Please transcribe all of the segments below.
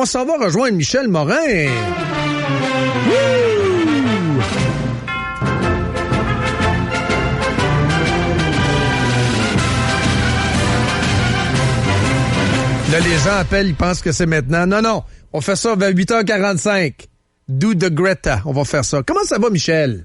On s'en va rejoindre Michel Morin. Wouh! Là, les gens appellent, ils pensent que c'est maintenant. Non, on fait ça vers 8h45. Do de Greta, on va faire ça. Comment ça va, Michel?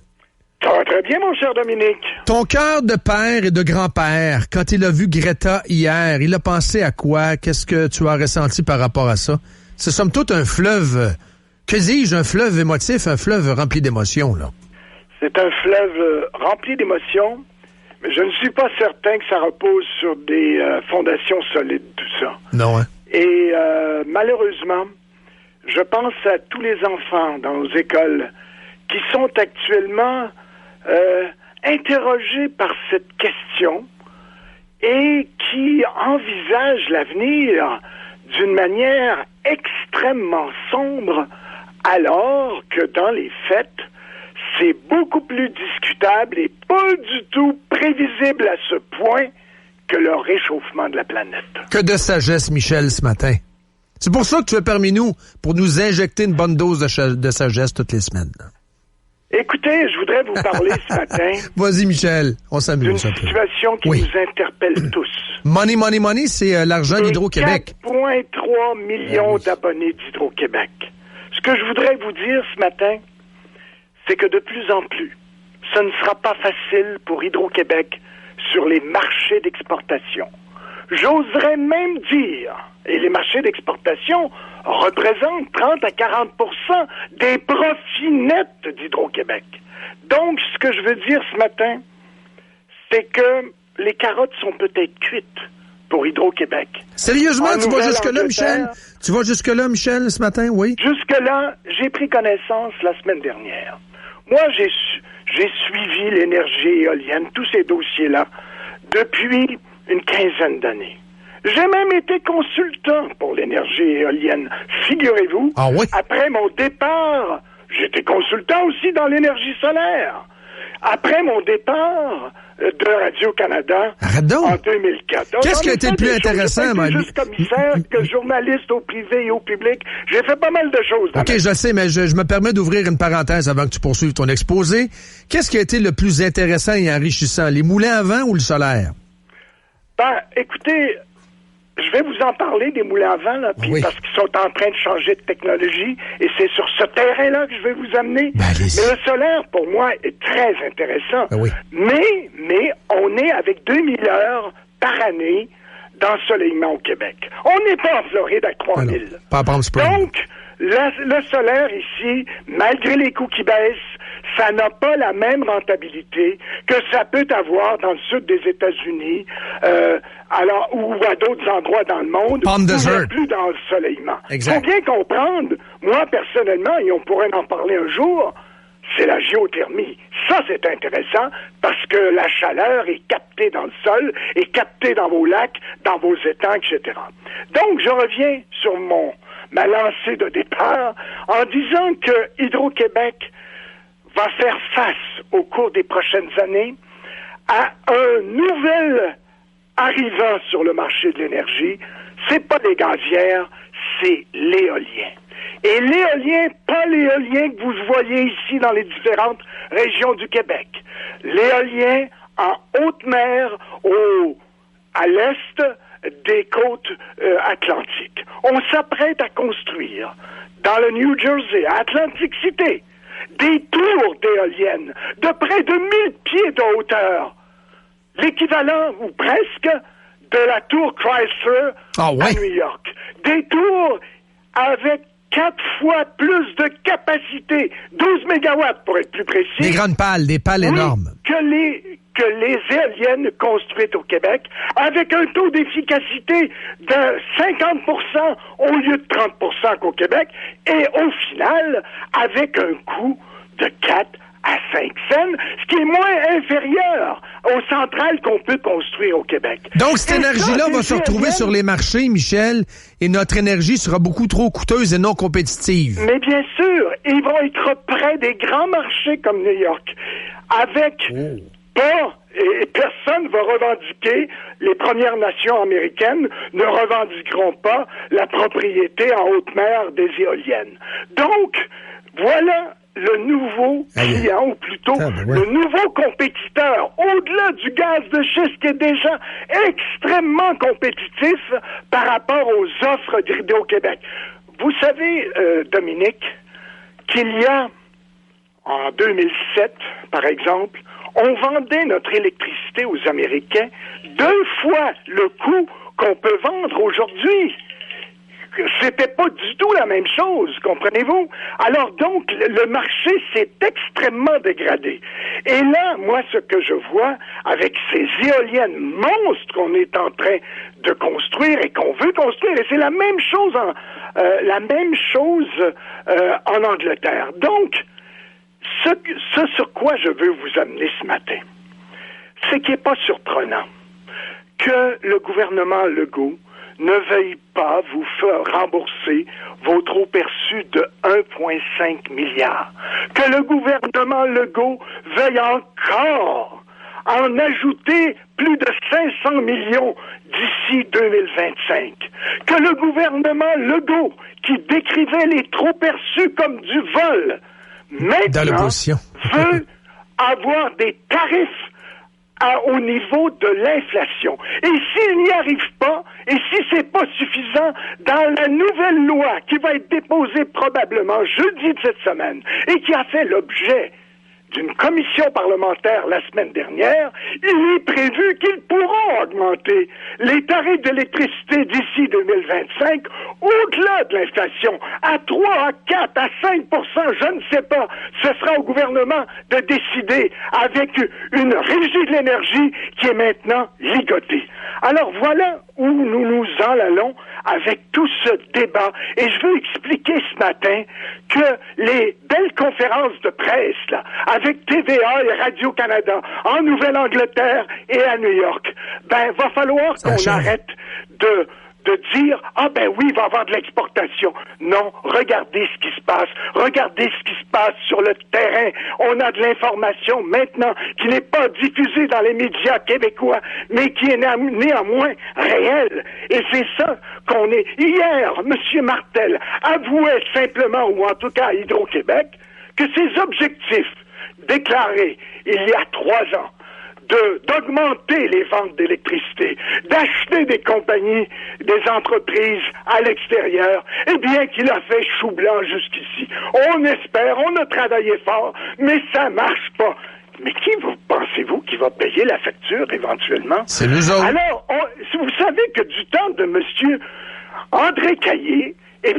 Ça va très bien, mon cher Dominique. Ton cœur de père et de grand-père, quand il a vu Greta hier, il a pensé à quoi? Qu'est-ce que tu as ressenti par rapport à ça? C'est somme toute un fleuve, que dis-je, un fleuve émotif, un fleuve rempli d'émotions, là. C'est un fleuve rempli d'émotions, mais je ne suis pas certain que ça repose sur des fondations solides, tout ça. Non, hein? Et malheureusement, je pense à tous les enfants dans nos écoles qui sont actuellement interrogés par cette question et qui envisagent l'avenir d'une manière extrêmement sombre, alors que dans les faits, c'est beaucoup plus discutable et pas du tout prévisible à ce point que le réchauffement de la planète. Que de sagesse, Michel, ce matin. C'est pour ça que tu es parmi nous, pour nous injecter une bonne dose de sagesse toutes les semaines. Écoutez, je voudrais vous parler ce matin... Vas-y, Michel, on s'amuse d'une situation qui nous interpelle tous. Money, c'est l'argent d'Hydro-Québec. 4,3 millions d'abonnés d'Hydro-Québec. Ce que je voudrais vous dire ce matin, c'est que de plus en plus, ce ne sera pas facile pour Hydro-Québec sur les marchés d'exportation. J'oserais même dire, et les marchés d'exportation représentent 30 à 40 % des profits nets d'Hydro-Québec. Donc, ce que je veux dire ce matin, c'est que les carottes sont peut-être cuites pour Hydro-Québec. Sérieusement, tu vas jusque-là, Michel? Tu vas jusque-là, Michel, ce matin, oui? Jusque-là, j'ai pris connaissance la semaine dernière. Moi, j'ai suivi l'énergie éolienne, tous ces dossiers-là, depuis une quinzaine d'années. J'ai même été consultant pour l'énergie éolienne. Figurez-vous, après mon départ, j'étais consultant aussi dans l'énergie solaire. Après mon départ de Radio-Canada en 2004. Qu'est-ce qui a été le plus intéressant, J'étais juste commissaire que journaliste au privé et au public. J'ai fait pas mal de choses. OK, je sais, mais je me permets d'ouvrir une parenthèse avant que tu poursuives ton exposé. Qu'est-ce qui a été le plus intéressant et enrichissant, les moulins à vent ou le solaire? Ben, écoutez, je vais vous en parler des moulins à vent, là, parce qu'ils sont en train de changer de technologie, et c'est sur ce terrain-là que je vais vous amener. Mais le solaire, pour moi, est très intéressant. Mais on est avec 2000 heures par année d'ensoleillement au Québec. On n'est pas en Floride à 3000. Donc, le solaire ici, malgré les coûts qui baissent, ça n'a pas la même rentabilité que ça peut avoir dans le sud des États-Unis, ou à d'autres endroits dans le monde, où il n'y a plus d'ensoleillement. Il faut bien comprendre, moi personnellement, et on pourrait en parler un jour, c'est la géothermie. Ça, c'est intéressant parce que la chaleur est captée dans le sol, est captée dans vos lacs, dans vos étangs, etc. Donc, je reviens sur ma lancée de départ en disant que Hydro-Québec va faire face au cours des prochaines années à un nouvel arrivant sur le marché de l'énergie. C'est pas les gazières, c'est l'éolien. Et l'éolien, pas l'éolien que vous voyez ici dans les différentes régions du Québec. L'éolien en haute mer à l'est des côtes atlantiques. On s'apprête à construire dans le New Jersey, à Atlantic City, des tours d'éoliennes de près de 1000 pieds de hauteur. L'équivalent, ou presque, de la tour Chrysler à New York. Des tours avec 4 fois plus de capacité, 12 mégawatts pour être plus précis. Des grandes pales, des pales énormes. Que les éoliennes construites au Québec, avec un taux d'efficacité de 50% au lieu de 30% qu'au Québec, et au final, avec un coût de 4 à 5 cents, ce qui est moins inférieur aux centrales qu'on peut construire au Québec. Donc, cette énergie-là va se retrouver sur les marchés, Michel, et notre énergie sera beaucoup trop coûteuse et non compétitive. Mais bien sûr, ils vont être près des grands marchés comme New York, avec pas Et personne ne va revendiquer, les Premières Nations américaines ne revendiqueront pas la propriété en haute mer des éoliennes. Donc, voilà le nouveau client, ou plutôt le nouveau compétiteur, au-delà du gaz de schiste qui est déjà extrêmement compétitif par rapport aux offres d'Hydro-Québec. Vous savez, Dominique, qu'il y a, en 2007, par exemple, on vendait notre électricité aux Américains 2 fois le coût qu'on peut vendre aujourd'hui. C'était pas du tout la même chose, comprenez-vous? Alors donc, le marché s'est extrêmement dégradé. Et là, moi, ce que je vois avec ces éoliennes monstres qu'on est en train de construire et qu'on veut construire, et c'est la même chose en Angleterre. Donc, ce sur quoi je veux vous amener ce matin, c'est qu'il n'est pas surprenant que le gouvernement Legault ne veuille pas vous faire rembourser vos trop perçus de 1,5 milliard. Que le gouvernement Legault veuille encore en ajouter plus de 500 millions d'ici 2025. Que le gouvernement Legault, qui décrivait les trop perçus comme du vol, maintenant veut avoir des tarifs au niveau de l'inflation. Et s'il n'y arrive pas, et si c'est pas suffisant, dans la nouvelle loi qui va être déposée probablement jeudi de cette semaine, et qui a fait l'objet d'une commission parlementaire la semaine dernière, il est prévu qu'ils pourront augmenter les tarifs d'électricité d'ici 2025 au-delà de l'inflation, à 3, à 4, à 5 %, je ne sais pas. Ce sera au gouvernement de décider avec une régie de l'énergie qui est maintenant ligotée. Alors voilà où nous nous en allons avec tout ce débat. Et je veux expliquer ce matin que les belles conférences de presse, là, avec TVA et Radio-Canada, en Nouvelle-Angleterre et à New York, va falloir qu'on arrête de dire « Ah ben oui, il va y avoir de l'exportation ». Non, regardez ce qui se passe. Regardez ce qui se passe sur le terrain. On a de l'information maintenant qui n'est pas diffusée dans les médias québécois, mais qui est néanmoins réelle. Et c'est ça qu'on est. Hier, M. Martel avouait simplement, ou en tout cas à Hydro-Québec, que ses objectifs déclarés il y a 3 ans, d'augmenter les ventes d'électricité, d'acheter des compagnies, des entreprises à l'extérieur, eh bien qu'il a fait chou blanc jusqu'ici. On espère, on a travaillé fort, mais ça marche pas. Mais qui pensez-vous qui va payer la facture éventuellement? C'est nous autres. Alors, vous savez que du temps de M. André Caillé et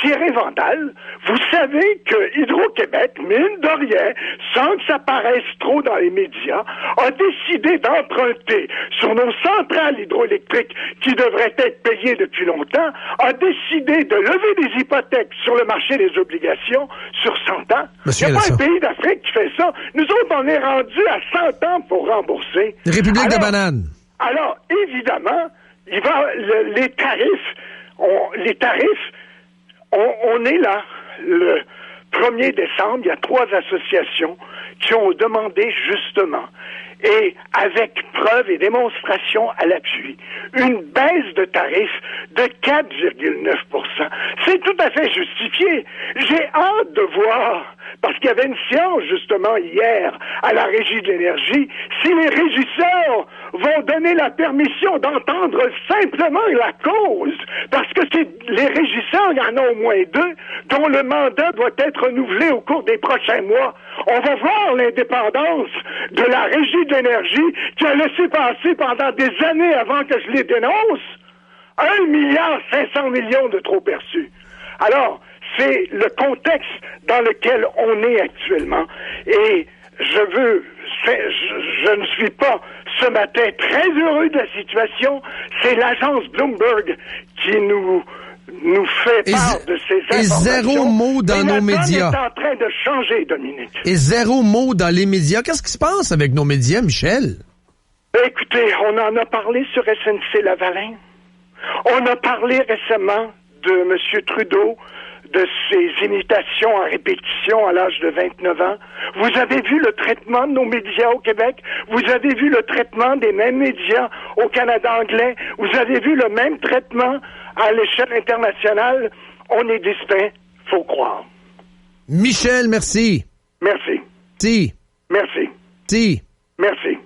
Thierry Vandal, vous savez que Hydro-Québec, mine de rien, sans que ça paraisse trop dans les médias, a décidé d'emprunter sur nos centrales hydroélectriques qui devraient être payées depuis longtemps, a décidé de lever des hypothèques sur le marché des obligations sur 100 ans. Il n'y a pas un pays d'Afrique qui fait ça. Nous autres, on est rendus à 100 ans pour rembourser. République de banane. Alors, évidemment, les tarifs, on est là, le 1er décembre, il y a 3 associations qui ont demandé justement, et avec preuve et démonstration à l'appui, une baisse de tarifs de 4,9 %. C'est tout à fait justifié. J'ai hâte de voir, parce qu'il y avait une séance justement hier à la Régie de l'énergie, si les régisseurs vont donner la permission d'entendre simplement la cause, parce que les régisseurs, il y en a au moins 2, dont le mandat doit être renouvelé au cours des prochains mois. On va voir l'indépendance de la Régie de l'énergie qui a laissé passer pendant des années avant que je les dénonce 1,5 milliard de trop perçus. Alors, c'est le contexte dans lequel on est actuellement. Et je ne suis pas ce matin très heureux de la situation. C'est l'agence Bloomberg qui nous fait part de ces informations. Et zéro mot dans nos médias. C'est en train de changer, Dominique. Et zéro mot dans les médias. Qu'est-ce qui se passe avec nos médias, Michel? Écoutez, on en a parlé sur SNC-Lavalin. On a parlé récemment de M. Trudeau, de ses imitations à répétition à l'âge de 29 ans. Vous avez vu le traitement de nos médias au Québec. Vous avez vu le traitement des mêmes médias au Canada anglais. Vous avez vu le même traitement à l'échelle internationale. On est distinct, faut croire. Michel, merci. Merci. Si. Merci. Si. Merci.